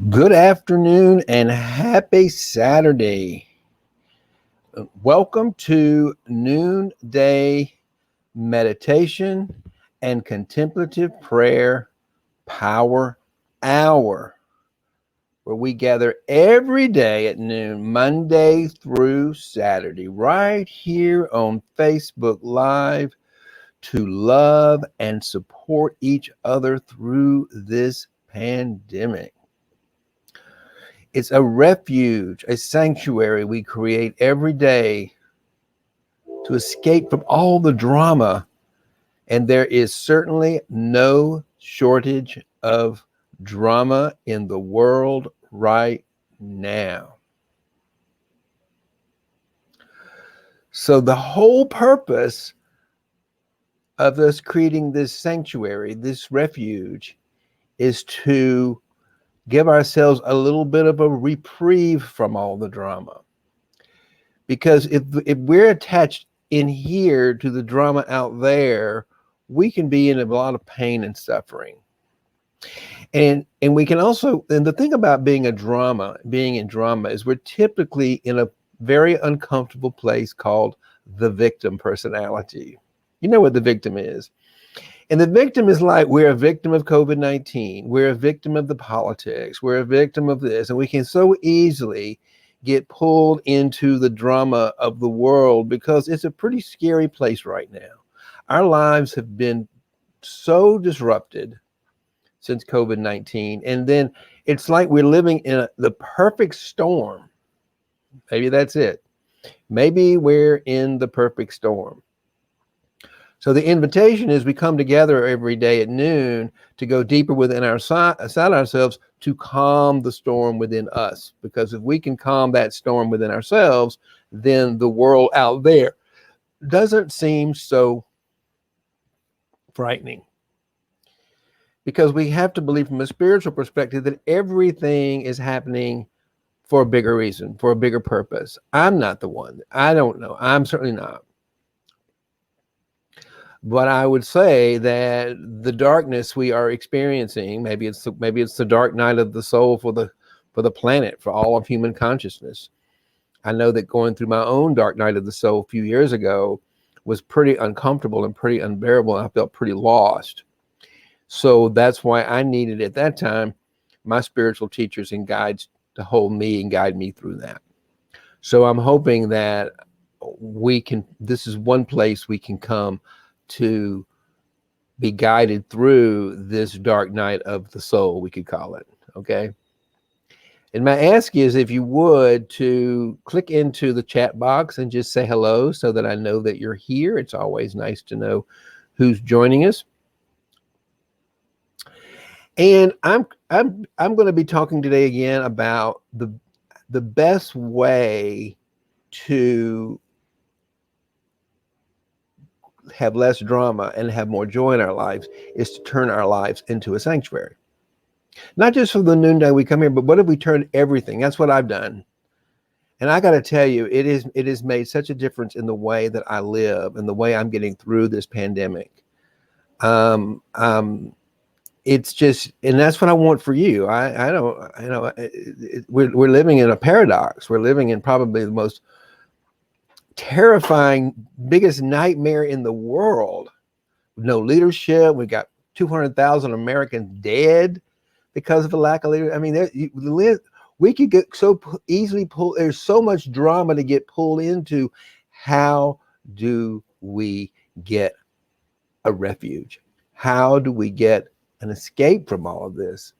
Good afternoon and happy Saturday. Welcome to Noonday Meditation and Contemplative Prayer Power Hour, where we gather every day at noon, Monday through Saturday, right here on Facebook Live to love and support each other through this pandemic. It's a refuge, a sanctuary we create every day to escape from all the drama. And there is certainly no shortage of drama in the world right now. So the whole purpose of us creating this sanctuary, this refuge, is to give ourselves a little bit of a reprieve from all the drama. Because if we're attached in here to the drama out there, we can be in a lot of pain and suffering. And we can also, and the thing about being in drama is we're typically in a very uncomfortable place called the victim personality. You know what the victim is. And the victim is like, we're a victim of COVID-19. We're a victim of the politics. We're a victim of this. And we can so easily get pulled into the drama of the world because it's a pretty scary place right now. Our lives have been so disrupted since COVID-19. And then it's like we're living in the perfect storm. Maybe that's it. Maybe we're in the perfect storm. So the invitation is we come together every day at noon to go deeper within inside ourselves to calm the storm within us. Because if we can calm that storm within ourselves, then the world out there doesn't seem so frightening. Because we have to believe from a spiritual perspective that everything is happening for a bigger reason, for a bigger purpose. I'm not the one. I don't know. I'm certainly not. But I would say that the darkness we are experiencing, maybe it's the dark night of the soul for the planet, for all of human consciousness. I know that going through my own dark night of the soul a few years ago was pretty uncomfortable and pretty unbearable, and I felt pretty lost. So that's why I needed at that time my spiritual teachers and guides to hold me and guide me through that. So I'm hoping that this is one place we can come to be guided through this dark night of the soul, we could call it, okay? And my ask is, if you would, to click into the chat box and just say hello so that I know that you're here. It's always nice to know who's joining us. And I'm going to be talking today again about the best way to have less drama and have more joy in our lives is to turn our lives into a sanctuary. Not just for the noonday we come here, but what if we turn everything? That's what I've done. And I got to tell you, it has made such a difference in the way that I live and the way I'm getting through this pandemic. It's just, and that's what I want for you. I don't, you know, we're living in a paradox. We're living in probably the most terrifying, biggest nightmare in the world. No leadership. We got 200,000 Americans dead because of a lack of leadership. I mean, we could get so easily pulled. There's so much drama to get pulled into. How do we get a refuge? How do we get an escape from all of this?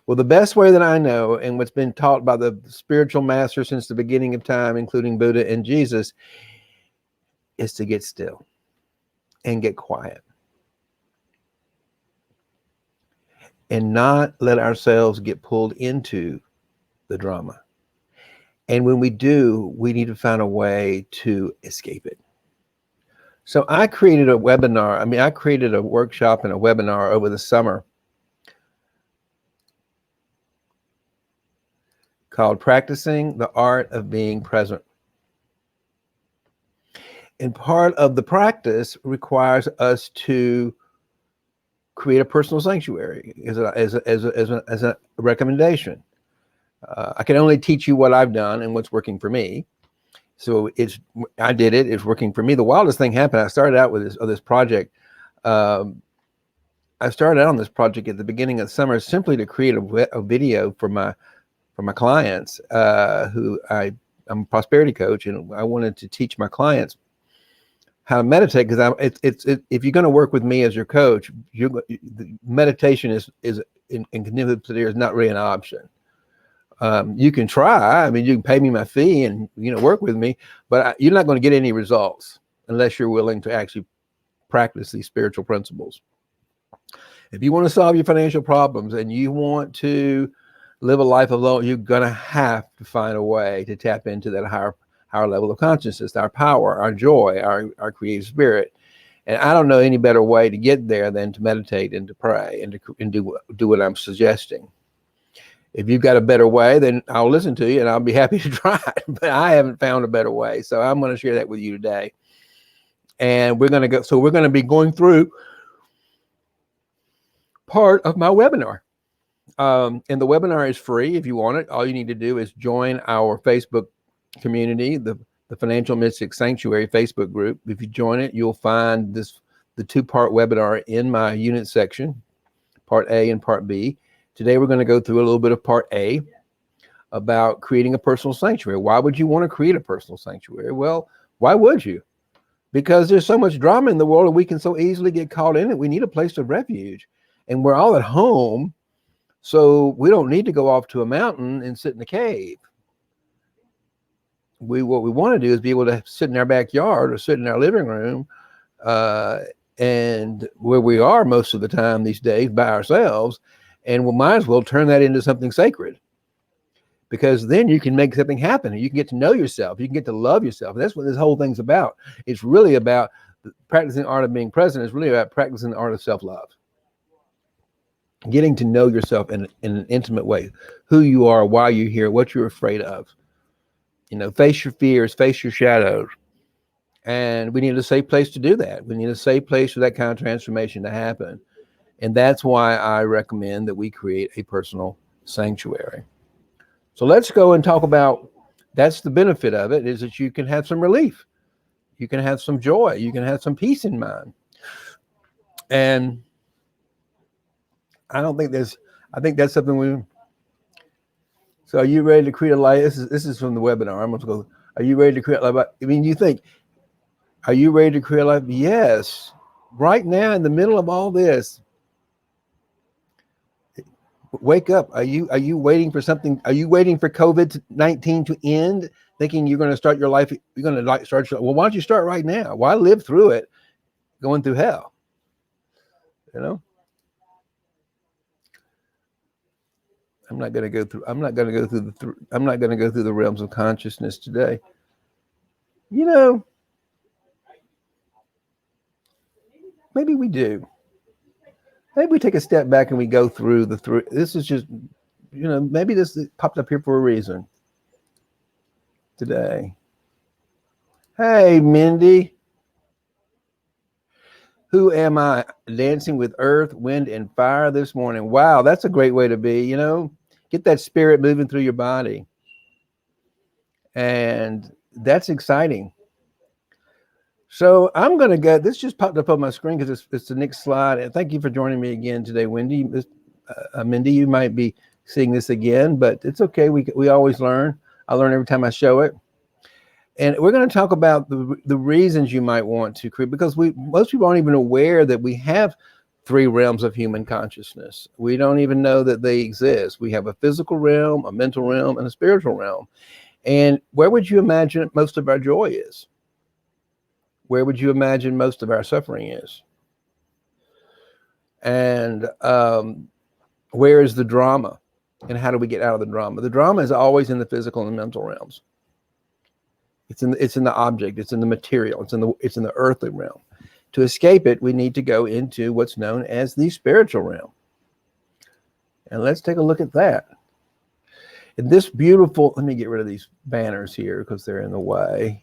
Well, the best way that I know, and what's been taught by the spiritual masters since the beginning of time, including Buddha and Jesus, is to get still and get quiet and not let ourselves get pulled into the drama. And when we do, we need to find a way to escape it. So I created a webinar. I created a workshop and a webinar over the summer called Practicing the Art of Being Present. And part of the practice requires us to create a personal sanctuary as a recommendation. I can only teach you what I've done and what's working for me. So I did it. It's working for me. The wildest thing happened. I started out with this project. I started out on this project at the beginning of the summer simply to create a video for my clients. I'm a prosperity coach, and I wanted to teach my clients how to meditate, because if you're going to work with me as your coach, meditation is in contemplative is not really an option. You can try. I mean, you can pay me my fee and work with me, but you're not going to get any results unless you're willing to actually practice these spiritual principles. If you want to solve your financial problems and you want to live a life alone, you're going to have to find a way to tap into that higher level of consciousness, our power, our joy, our creative spirit. And I don't know any better way to get there than to meditate and to pray and do what I'm suggesting. If you've got a better way, then I'll listen to you and I'll be happy to try it. But I haven't found a better way. So I'm going to share that with you today. And we're going to be going through part of my webinar. And the webinar is free if you want it. All you need to do is join our Facebook community, the Financial Mystic Sanctuary Facebook group. If you join it, you'll find the 2-part webinar in my unit section, part A and part B. Today, we're going to go through a little bit of part A about creating a personal sanctuary. Why would you want to create a personal sanctuary? Well, why would you? Because there's so much drama in the world and we can so easily get caught in it. We need a place of refuge, and we're all at home. So we don't need to go off to a mountain and sit in a cave. What we want to do is be able to sit in our backyard or sit in our living room, and where we are most of the time these days by ourselves, and we might as well turn that into something sacred, because then you can make something happen and you can get to know yourself. You can get to love yourself. And that's what this whole thing's about. It's really about practicing the art of being present. It's really about practicing the art of self-love. Getting to know yourself in an intimate way, who you are, why you're here, what you're afraid of. Face your fears, face your shadows. And we need a safe place to do that. We need a safe place for that kind of transformation to happen. And that's why I recommend that we create a personal sanctuary. So let's go and talk about, that's the benefit of it, is that you can have some relief. You can have some joy. You can have some peace in mind. And I think that's something so are you ready to create a life? This is from the webinar. I'm going to go, are you ready to create a life? I mean, are you ready to create a life? Yes. Right now, in the middle of all this, wake up. Are you waiting for something? Are you waiting for COVID-19 to end, thinking you're going to start your life? You're going to start well, why don't you start right now? Why live through it, going through hell? I'm not going to go through the realms of consciousness today. Maybe we do. Maybe we take a step back and we go through this is just, maybe this popped up here for a reason today. Hey, Mindy. Who am I? Dancing with earth, wind, and fire this morning. Wow, that's a great way to be, Get that spirit moving through your body. And that's exciting. So I'm going to go, this just popped up on my screen because it's the next slide. And thank you for joining me again today, Wendy. Mindy, you might be seeing this again, but it's okay. We always learn. I learn every time I show it. And we're going to talk about the reasons you might want to create, because most people aren't even aware that we have 3 realms of human consciousness. We don't even know that they exist. We have a physical realm, a mental realm, and a spiritual realm. And where would you imagine most of our joy is? Where would you imagine most of our suffering is? And where is the drama? And how do we get out of the drama? The drama is always in the physical and the mental realms. It's in the object. It's in the material. It's in the earthly realm. To escape it, we need to go into what's known as the spiritual realm. And let's take a look at that. And this beautiful, let me get rid of these banners here because they're in the way.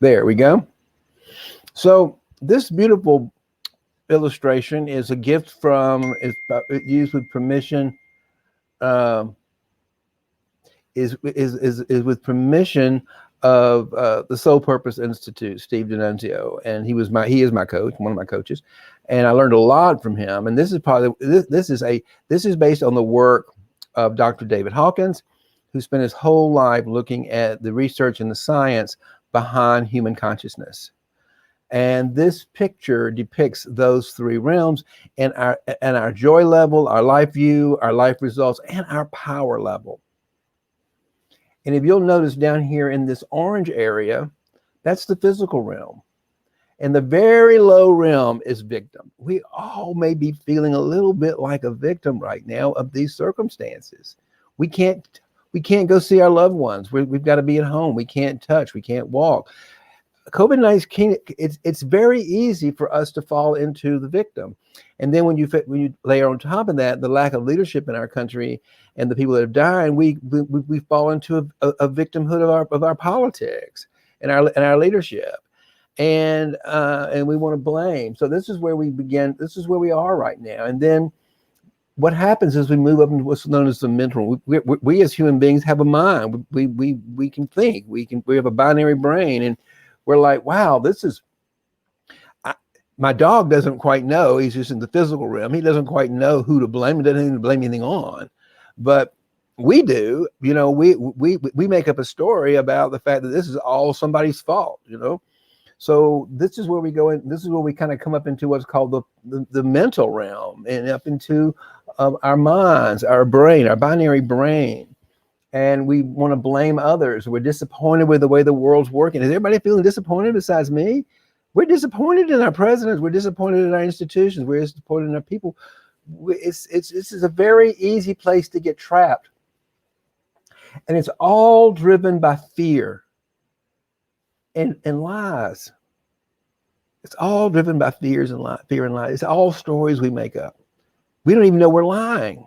There we go. So this beautiful illustration is a gift from, it's used with permission, um, is with permission of the Soul Purpose Institute, Steve D'Annunzio, and he is my coach, one of my coaches, and I learned a lot from him. And this is this is based on the work of Dr. David Hawkins, who spent his whole life looking at the research and the science behind human consciousness. And this picture depicts those three realms, and our joy level, our life view, our life results, and our power level. And if you'll notice down here in this orange area, that's the physical realm. And the very low realm is victim. We all may be feeling a little bit like a victim right now of these circumstances. We can't go see our loved ones. We've got to be at home. We can't touch. We can't walk. COVID-19, it's very easy for us to fall into the victim. And then when you layer on top of that the lack of leadership in our country and the people that have died, we fall into a victimhood of our politics and our leadership, and we want to blame. So this is where we begin. This is where we are right now. And then what happens is we move up into what's known as the mental. We as human beings have a mind. We can think. We have a binary brain, and we're like, wow, my dog doesn't quite know. He's just in the physical realm. He doesn't quite know who to blame. He doesn't even blame anything on. But we do. We make up a story about the fact that this is all somebody's fault. So this is where we go in. This is where we kind of come up into what's called the mental realm, and up into our minds, our brain, our binary brain. And we want to blame others. We're disappointed with the way the world's working. Is everybody feeling disappointed besides me? We're disappointed in our presidents. We're disappointed in our institutions. We're disappointed in our people. This is a very easy place to get trapped. And it's all driven by fear and lies. It's all driven by fear and lies. It's all stories we make up. We don't even know we're lying.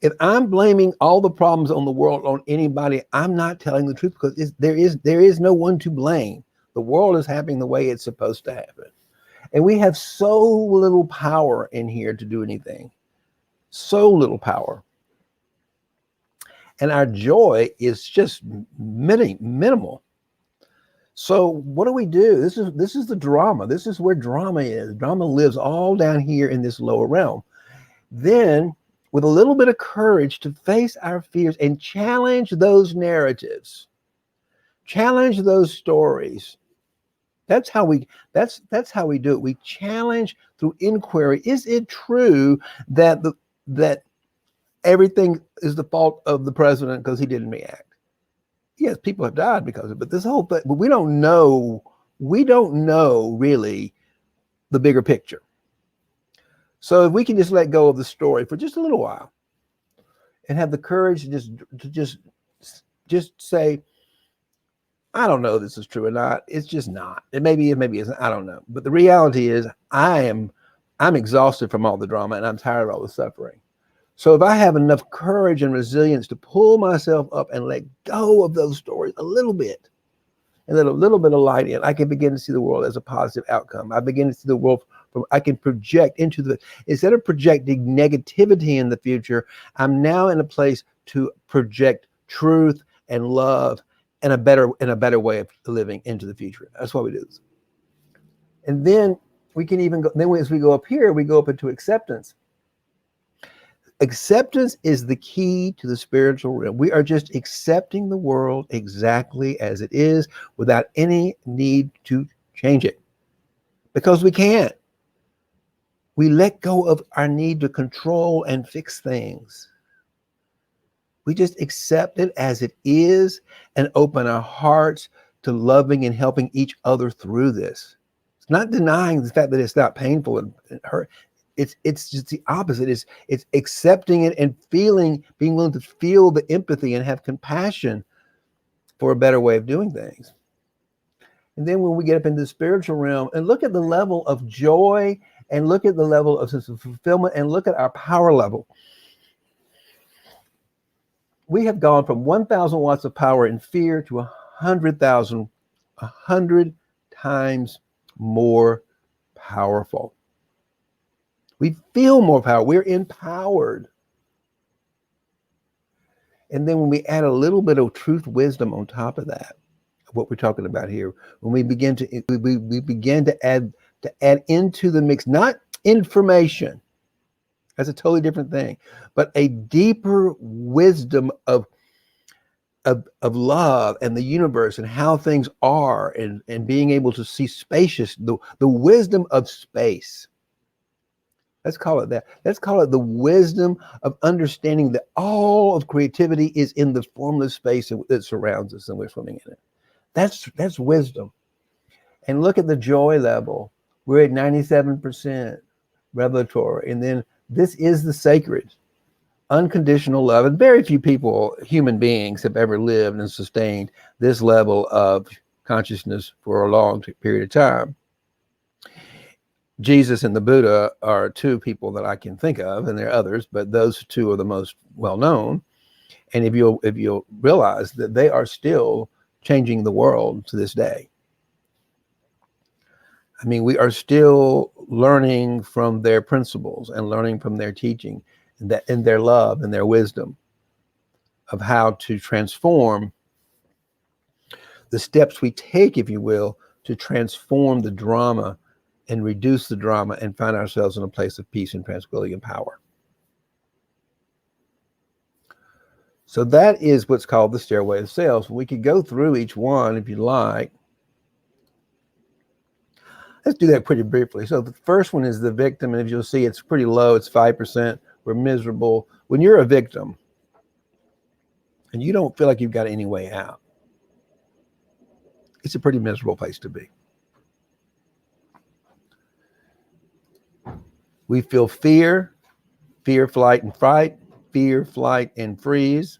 If I'm blaming all the problems on the world on anybody, I'm not telling the truth, because there is no one to blame. The world is happening the way it's supposed to happen. And we have so little power in here to do anything. So little power. And our joy is just minimal. So what do we do? This is the drama. This is where drama is. Drama lives all down here in this lower realm. Then, with a little bit of courage to face our fears and challenge those narratives, challenge those stories. That's how we do it. We challenge through inquiry. Is it true that that everything is the fault of the president because he didn't react? Yes, people have died because of it, but this whole thing, but we don't know really the bigger picture. So if we can just let go of the story for just a little while and have the courage to just say, I don't know if this is true or not. It's just not. It maybe isn't. I don't know. But the reality is I'm exhausted from all the drama, and I'm tired of all the suffering. So if I have enough courage and resilience to pull myself up and let go of those stories a little bit, and let a little bit of light in, I can begin to see the world as a positive outcome. I begin to see the world I can project into instead of projecting negativity in the future, I'm now in a place to project truth and love and a better way of living into the future. That's why we do this. And then we can even go, as we go up here, we go up into acceptance. Acceptance is the key to the spiritual realm. We are just accepting the world exactly as it is without any need to change it, because we can't. We let go of our need to control and fix things. We just accept it as it is and open our hearts to loving and helping each other through this. It's not denying the fact that it's not painful and hurt. It's just the opposite. It's accepting it and being willing to feel the empathy and have compassion for a better way of doing things. And then when we get up into the spiritual realm and look at the level of joy and look at the level of sense of fulfillment and look at our power level, we have gone from 1,000 watts of power in fear to 100,000 100 times more powerful. We feel more power. We're empowered. And then when we add a little bit of truth wisdom on top of that, what we're talking about here, when we begin to we begin to add into the mix, not information, that's a totally different thing, but a deeper wisdom of love and the universe and how things are, and being able to see spacious, the wisdom of space. Let's call it that. Let's call it the wisdom of understanding that all of creativity is in the formless space that surrounds us and we're swimming in it. That's wisdom. And look at the joy level. We're at 97% revelatory. And then this is the sacred, unconditional love. And very few people, human beings, have ever lived and sustained this level of consciousness for a long period of time. Jesus and the Buddha are two people that I can think of, and there are others, but those two are the most well known. And if you'll realize that they are still changing the world to this day. I mean, we are still learning from their principles and learning from their teaching, and their love and their wisdom of how to transform the steps we take, if you will, to transform the drama and reduce the drama and find ourselves in a place of peace and tranquility and power. So that is what's called the stairway of sales. We could go through each one if you like. Let's do that pretty briefly. So the first one is the victim, and if you'll see, it's pretty low. It's 5%. We're miserable. When you're a victim and you don't feel like you've got any way out, it's a pretty miserable place to be. We feel fear, flight, and fright, fear, flight, and freeze.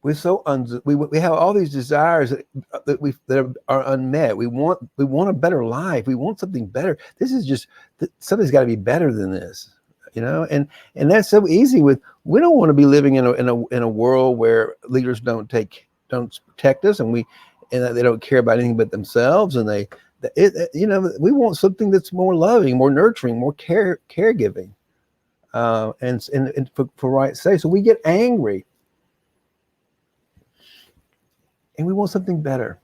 We're so we have all these desires that are unmet. We want a better life. We want something better. This is just something's got to be better than this, you know. And that's so easy. We don't want to be living in a world where leaders don't protect us, and they don't care about anything but themselves, and we want something that's more loving, more nurturing, more caregiving, and for right say. So we get angry. And we want something better.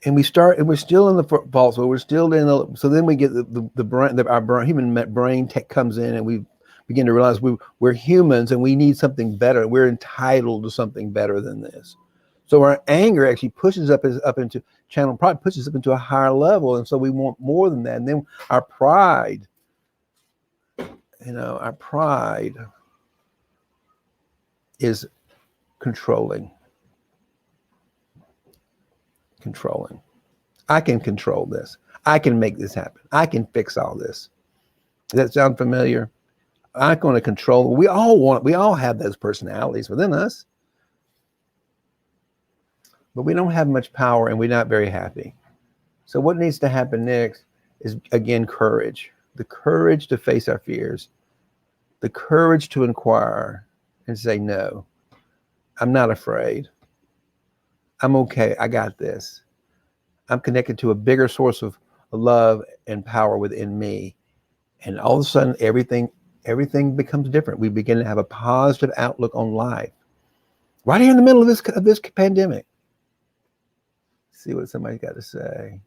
And we're still in the fault. So we're still so then we get the brain, our human brain tech comes in, and we begin to realize we're humans and we need something better. We're entitled to something better than this. So our anger actually pushes up into channel pride, pushes up into a higher level. And so we want more than that. And then our pride, is controlling. I can control this. I can make this happen. I can fix all this. Does that sound familiar? I'm going to control. We all have those personalities within us, but we don't have much power and we're not very happy. So what needs to happen next is, again, courage. The courage to face our fears, the courage to inquire and say, no, I'm not afraid. I'm okay. I got this. I'm connected to a bigger source of love and power within me. And all of a sudden, everything becomes different. We begin to have a positive outlook on life. Right here in the middle of this pandemic. Let's see what somebody's got to say.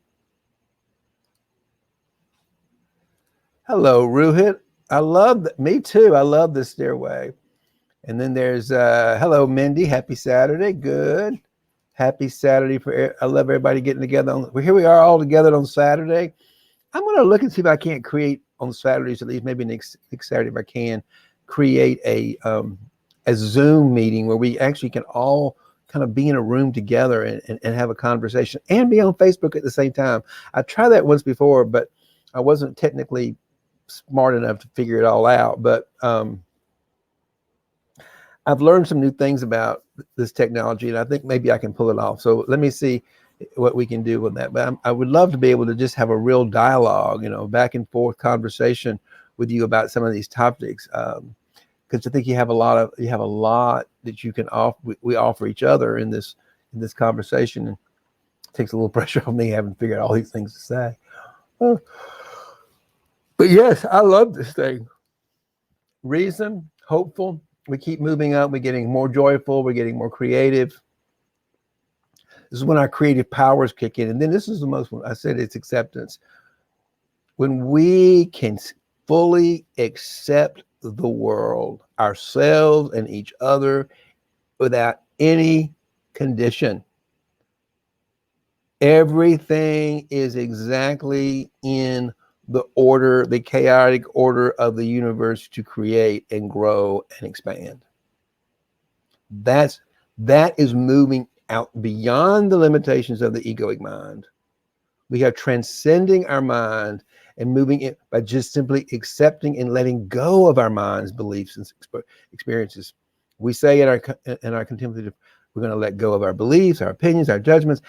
Hello, Ruhit. Me too. I love this stairway. And then there's, hello, Mindy. Happy Saturday. Good. Happy Saturday. I love everybody getting together. Here we are all together on Saturday. I'm going to look and see if I can't create on Saturdays, at least maybe next Saturday, if I can, create a Zoom meeting where we actually can all kind of be in a room together and have a conversation and be on Facebook at the same time. I tried that once before, but I wasn't technically smart enough to figure it all out. But I've learned some new things about this technology, and I think maybe I can pull it off. So let me see what we can do with that. But I would love to be able to just have a real dialogue, back and forth conversation with you about some of these topics. because I think you have a lot that you can offer. We offer each other in this conversation, and it takes a little pressure off me having figured out all these things to say. But yes, I love this thing. Reason, hopeful. We keep moving up. We're getting more joyful. We're getting more creative. This is when our creative powers kick in. And then this is the most one. I said it's acceptance. When we can fully accept the world, ourselves and each other, without any condition. Everything is exactly in the order, the chaotic order of the universe to create and grow and expand. That is moving out beyond the limitations of the egoic mind. We are transcending our mind and moving it by just simply accepting and letting go of our mind's beliefs and experiences. We say in our contemplative, we're going to let go of our beliefs, our opinions, our judgments.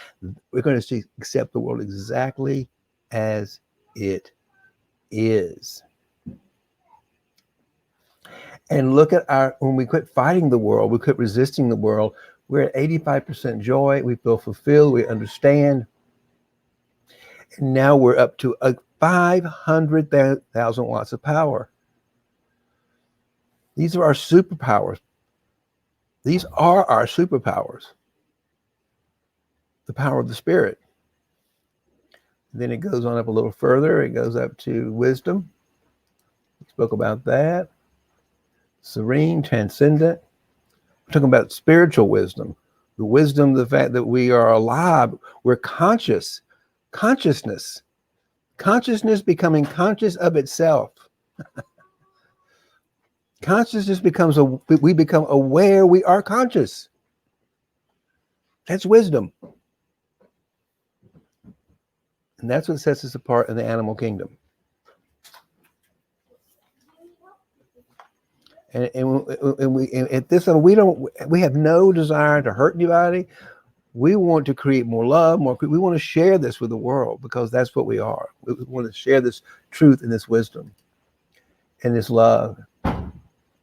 We're going to accept the world exactly as it is. And look at when we quit fighting the world, we quit resisting the world, we're at 85% joy. We feel fulfilled. We understand. And now we're up to 500,000 watts of power. These are our superpowers. These are our superpowers. The power of the spirit. Then it goes on up a little further. It goes up to wisdom. We spoke about that. Serene, transcendent. We're talking about spiritual wisdom. The wisdom, the fact that we are alive. We're conscious. Consciousness. Consciousness becoming conscious of itself. Consciousness we become aware we are conscious. That's wisdom. And that's what sets us apart in the animal kingdom. And we at this one, we have no desire to hurt anybody. We want to create more love, we want to share this with the world because that's what we are. We want to share this truth and this wisdom and this love.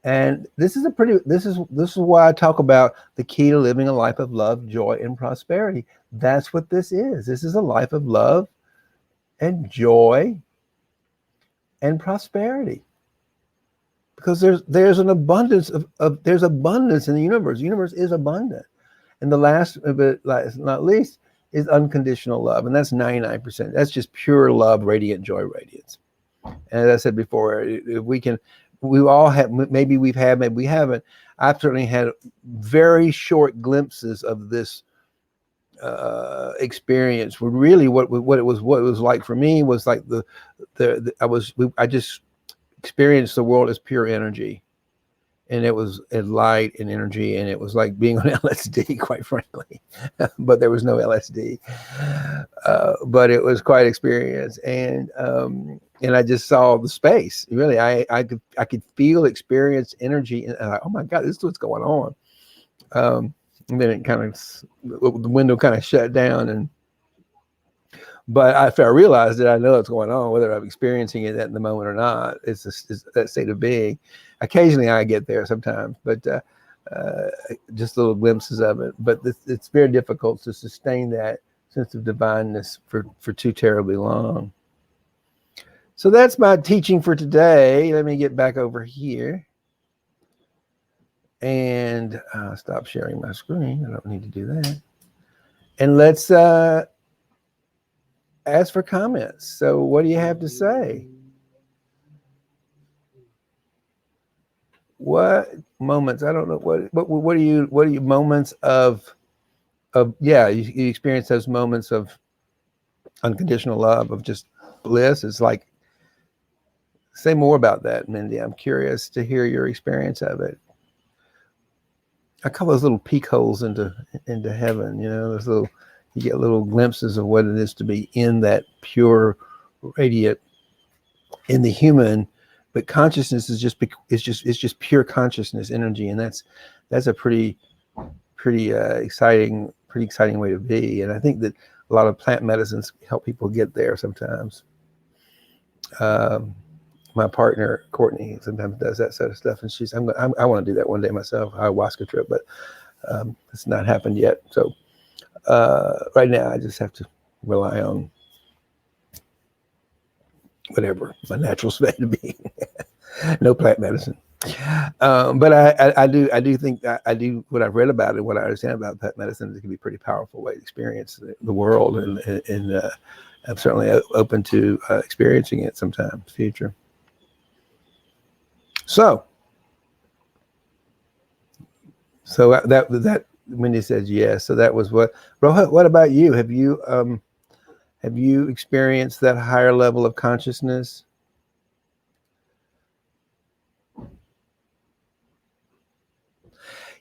And this is why I talk about the key to living a life of love, joy, and prosperity. That's what this is. This is a life of love and joy and prosperity. Because there's an abundance there's abundance in the universe. The universe is abundant. And the last but not least is unconditional love. And that's 99%. That's just pure love, radiant joy, radiance. And as I said before, if we all have, maybe we've had, maybe we haven't. I've certainly had very short glimpses of this experience. Where really what it was like for me was like I just experienced the world as pure energy. And it was light and energy, and it was like being on LSD, quite frankly. But there was no LSD. But it was quite an experience, and I just saw the space. Really, I could feel, experience energy, and I'm like, oh my God, this is what's going on. And then the window kind of shut down, but after I realized that I know what's going on, whether I'm experiencing it at the moment or not, it's that state of being. Occasionally I get there sometimes, but just little glimpses of it. But it's very difficult to sustain that sense of divineness for too terribly long. So that's my teaching for today. Let me get back over here and stop sharing my screen. I don't need to do that. And let's ask for comments. So what do you have to say? What moments? I don't know what are you moments of you experience those moments of unconditional love, of just bliss. It's like, say more about that, Mindy. I'm curious to hear your experience of it. I call those little peek holes into heaven, you get little glimpses of what it is to be in that pure radiant in the human. But consciousness is just pure consciousness energy, and that's a pretty exciting way to be. And I think that a lot of plant medicines help people get there sometimes. my partner Courtney sometimes does that sort of stuff, and I want to do that one day myself, ayahuasca trip, but it's not happened yet. So right now I just have to rely on whatever my natural state of being. No plant medicine. But I do think I do what I've read about it, what I understand about plant medicine, it can be a pretty powerful way to experience the world, and I'm certainly open to experiencing it sometime in the future. So that when he says yes, so that was what. Rohit, what about you? Have you experienced that higher level of consciousness?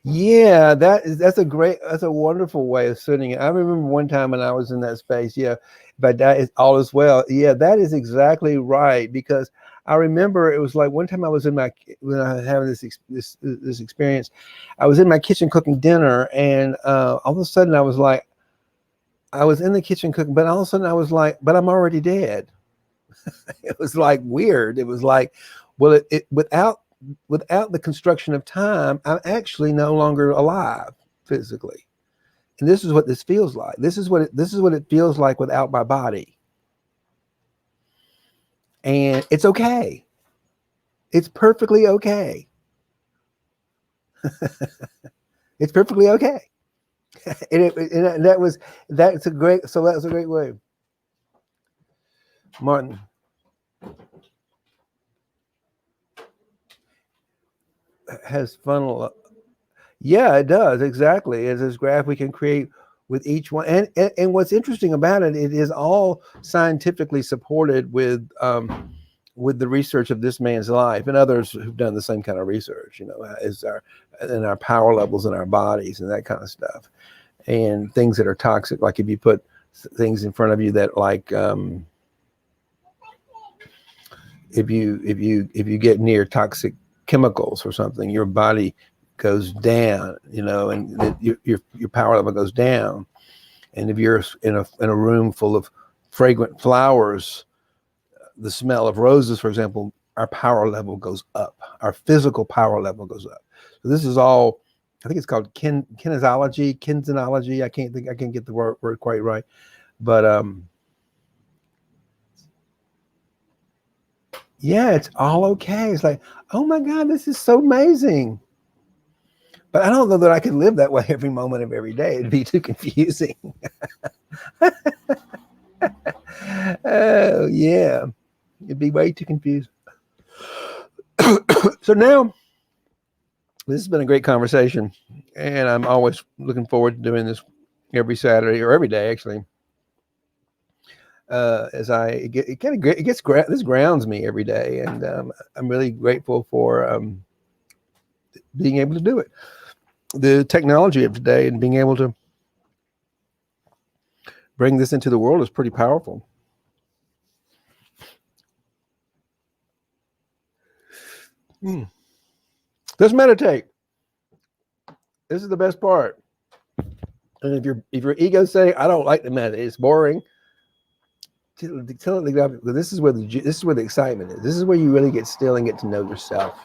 Yeah, that's a wonderful way of sitting it. I remember one time when I was in that space. Yeah, but that is all is well. Yeah, that is exactly right, because I remember it was like one time I was when I was having this experience. I was in my kitchen cooking dinner, and all of a sudden I was in the kitchen cooking, but all of a sudden I was like, but I'm already dead. It was like weird. It was like, well, it without the construction of time, I'm actually no longer alive physically. And this is what this feels like. This is what it feels like without my body. And it's okay. It's perfectly okay. It's perfectly okay. And that's a great, so that was a great way. Martin has funnel. Yeah, it does. Exactly. It's this graph we can create with each one. And what's interesting about it, it is all scientifically supported with the research of this man's life and others who've done the same kind of research, as our power levels in our bodies and that kind of stuff. And things that are toxic, like if you put things in front of you that if you get near toxic chemicals or something, your body goes down, and your power level goes down. And if you're in a room full of fragrant flowers, the smell of roses, for example, our power level goes up. Our physical power level goes up. So this is all, I think it's called kinesiology. I can't get the word quite right, but yeah, it's all okay. It's like, oh my God, this is so amazing. But I don't know that I could live that way every moment of every day. It'd be too confusing. Oh yeah, it'd be way too confusing. So now, this has been a great conversation, and I'm always looking forward to doing this every Saturday or every day, actually. As I get, it kind of it gets this grounds me every day, and I'm really grateful for being able to do it. The technology of today and being able to bring this into the world is pretty powerful. Let's meditate. This is the best part. And if your ego say, I don't like to meditate, it's boring, tell it this is where the excitement is. This is where you really get still and get to know yourself.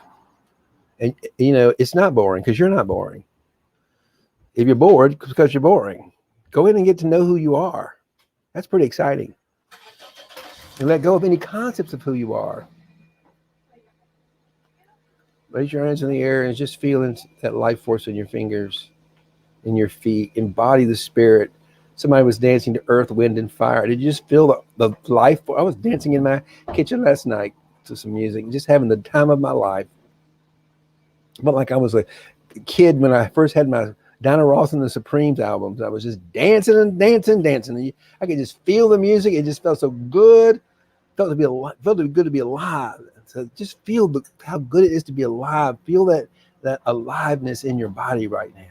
And it's not boring because you're not boring. If you're bored, it's because you're boring. Go in and get to know who you are. That's pretty exciting. And let go of any concepts of who you are. Raise your hands in the air and just feeling that life force in your fingers, in your feet. Embody the spirit. Somebody was dancing to earth, wind, and fire. Did you just feel the life? I was dancing in my kitchen last night to some music, just having the time of my life. But like I was a kid when I first had my Donna Ross and the Supremes albums. I was just dancing and dancing, dancing. I could just feel the music. It just felt so good. Felt good to be alive. So just feel how good it is to be alive. Feel that aliveness in your body right now.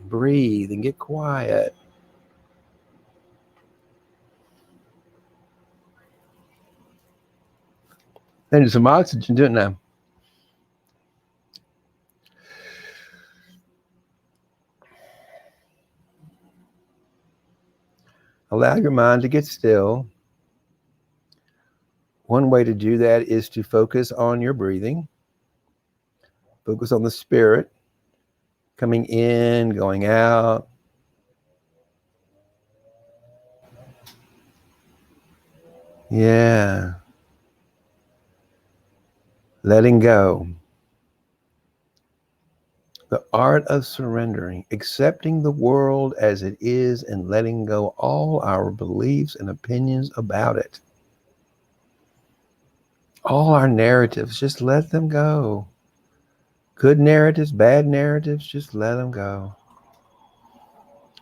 Breathe and get quiet. I need some oxygen, didn't I? Allow your mind to get still. One way to do that is to focus on your breathing, focus on the spirit coming in, going out. Yeah. Letting go. The art of surrendering, accepting the world as it is and letting go all our beliefs and opinions about it. All our narratives, just let them go. Good narratives, bad narratives, just let them go.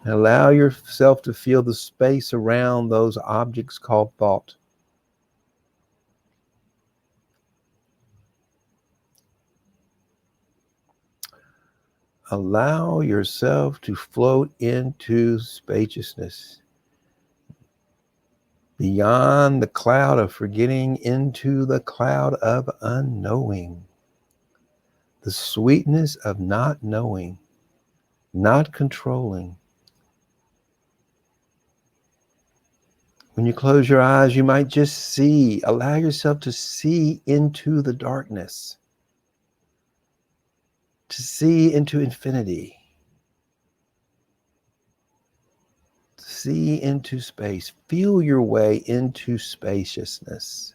And allow yourself to feel the space around those objects called thought. Allow yourself to float into spaciousness, beyond the cloud of forgetting into the cloud of unknowing. The sweetness of not knowing, not controlling. When you close your eyes, you might just see, allow yourself to see into the darkness, to see into infinity, to see into space. Feel your way into spaciousness.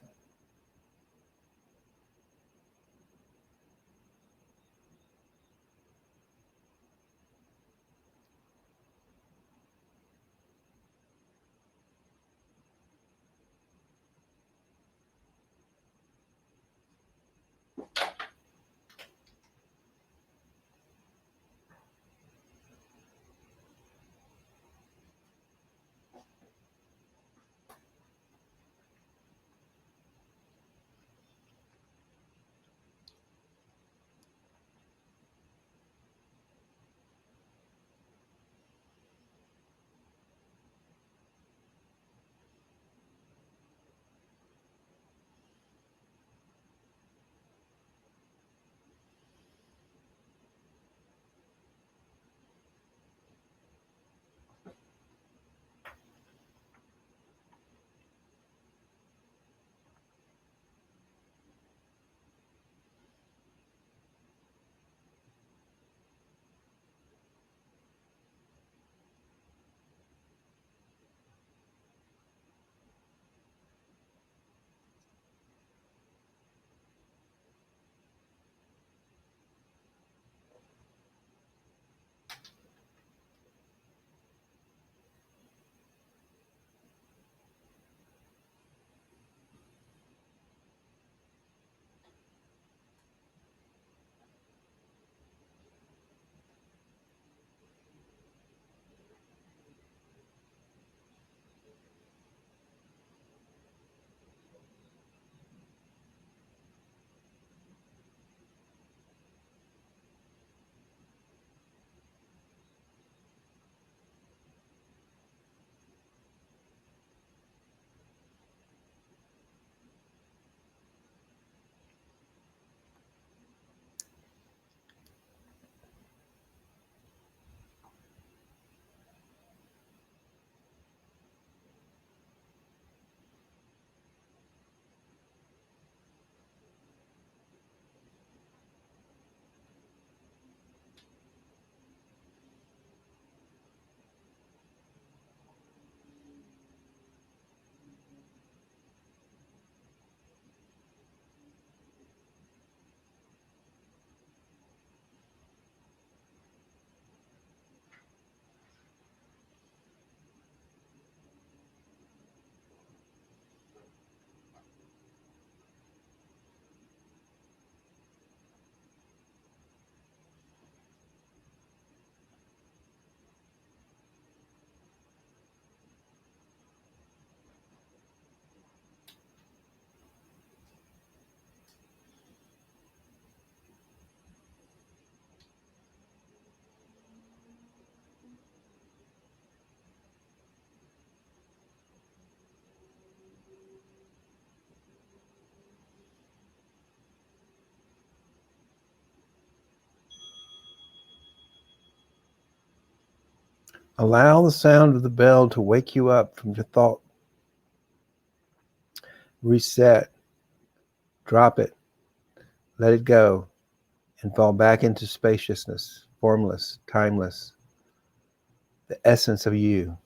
Allow the sound of the bell to wake you up from your thought. Reset. Drop it, let it go, and fall back into spaciousness, formless, timeless, the essence of you.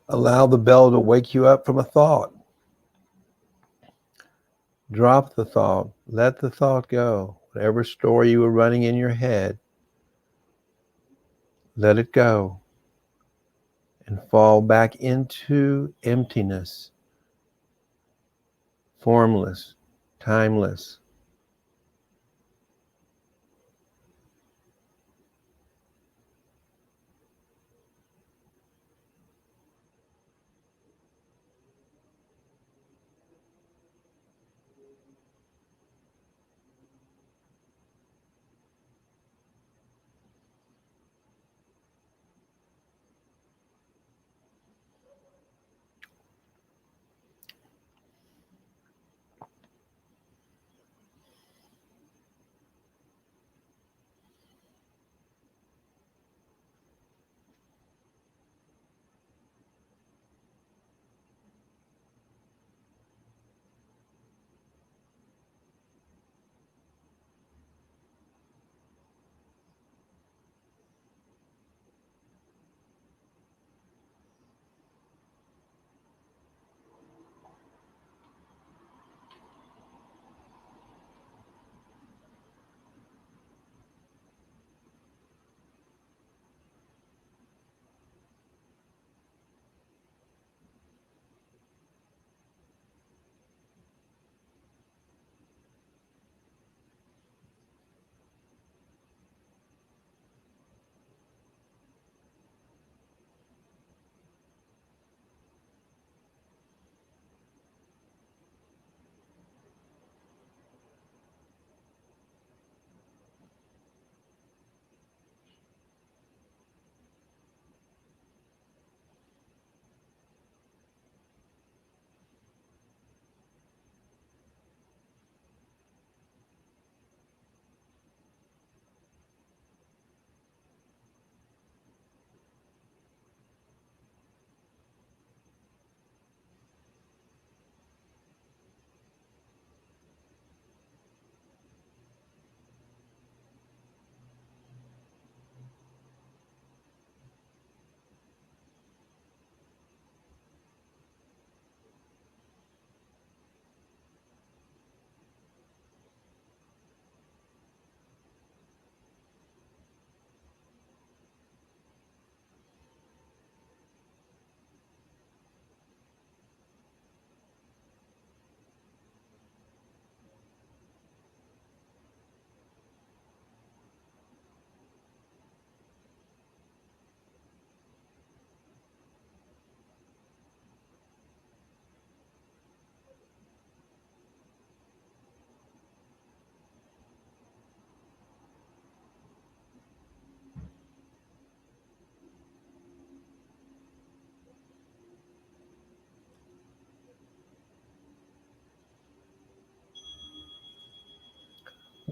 Allow the bell to wake you up from a thought. Drop the thought. Let the thought go. Whatever story you were running in your head, let it go and fall back into emptiness, formless, timeless.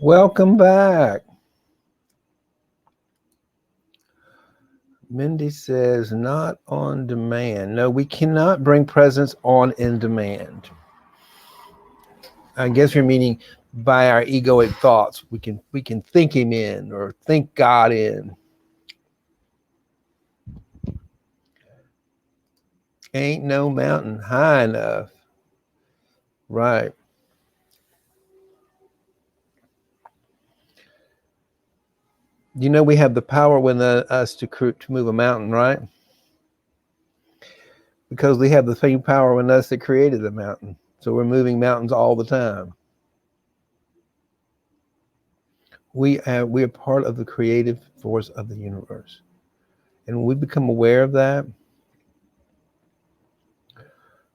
Welcome back. Mindy says, not on demand. No, we cannot bring presence on in demand. I guess you're meaning by our egoic thoughts. We can think him in or think God in. Ain't no mountain high enough. Right. You know, we have the power within us to move a mountain, right? Because we have the same power in us that created the mountain. So we're moving mountains all the time. We are part of the creative force of the universe. And when we become aware of that,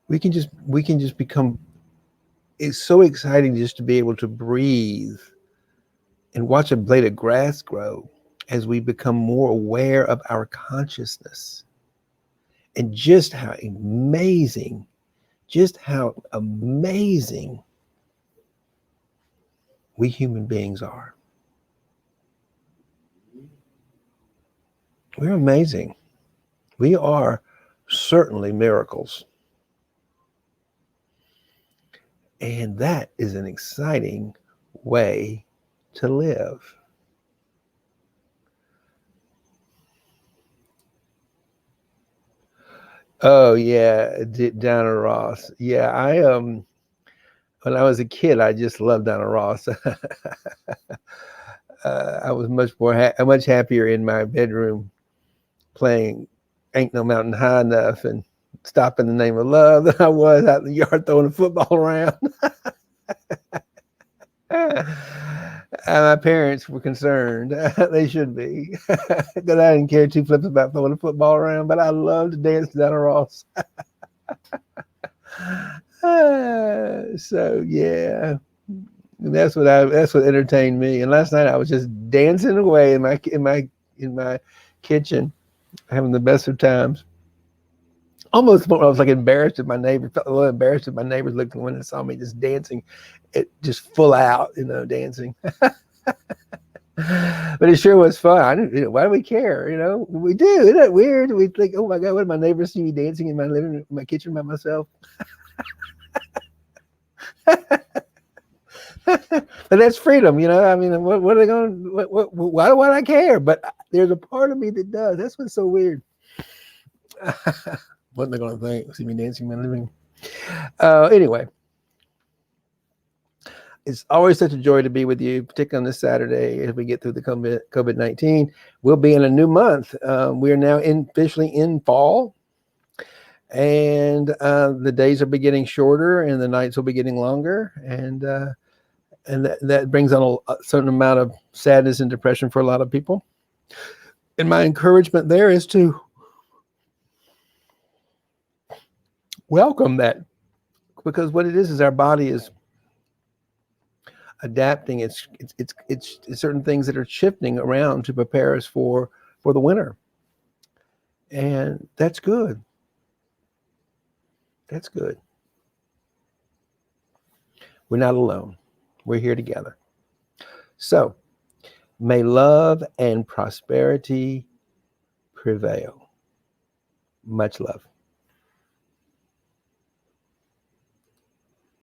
we can just become, it's so exciting just to be able to breathe and watch a blade of grass grow as we become more aware of our consciousness and just how amazing we human beings are. We're amazing. We are certainly miracles. And that is an exciting way to live. Oh yeah, Donna Ross. Yeah, when I was a kid, I just loved Donna Ross. I was much happier in my bedroom playing "Ain't No Mountain High Enough" and "Stop in the Name of Love" than I was out in the yard throwing a football around. My parents were concerned. They should be, because I didn't care two flips about throwing a football around, but I loved to dance to Donna Ross. So yeah, that's what entertained me. And last night I was just dancing away in my kitchen, having the best of times. Almost I was like embarrassed at my neighbors. Felt a little embarrassed at my neighbors looked in the window and saw me just dancing, it just full out, dancing. But it sure was fun. I didn't, why do we care? We do. Isn't that weird? We think, oh my God, what did my neighbors see me dancing in my living room, my kitchen by myself? But that's freedom, I mean, what are they going to, why would I care? But there's a part of me that does. That's what's so weird. What are they going to think? See me dancing in my living room? Anyway, it's always such a joy to be with you, particularly on this Saturday as we get through the COVID-19. We'll be in a new month. We are now officially in fall, and the days will be getting shorter and the nights will be getting longer, and that brings on a certain amount of sadness and depression for a lot of people. And my encouragement there is to welcome that, because what it is our body is adapting. It's certain things that are shifting around to prepare us for the winter, and that's good. That's good. We're not alone. We're here together. So may love and prosperity prevail. Much love.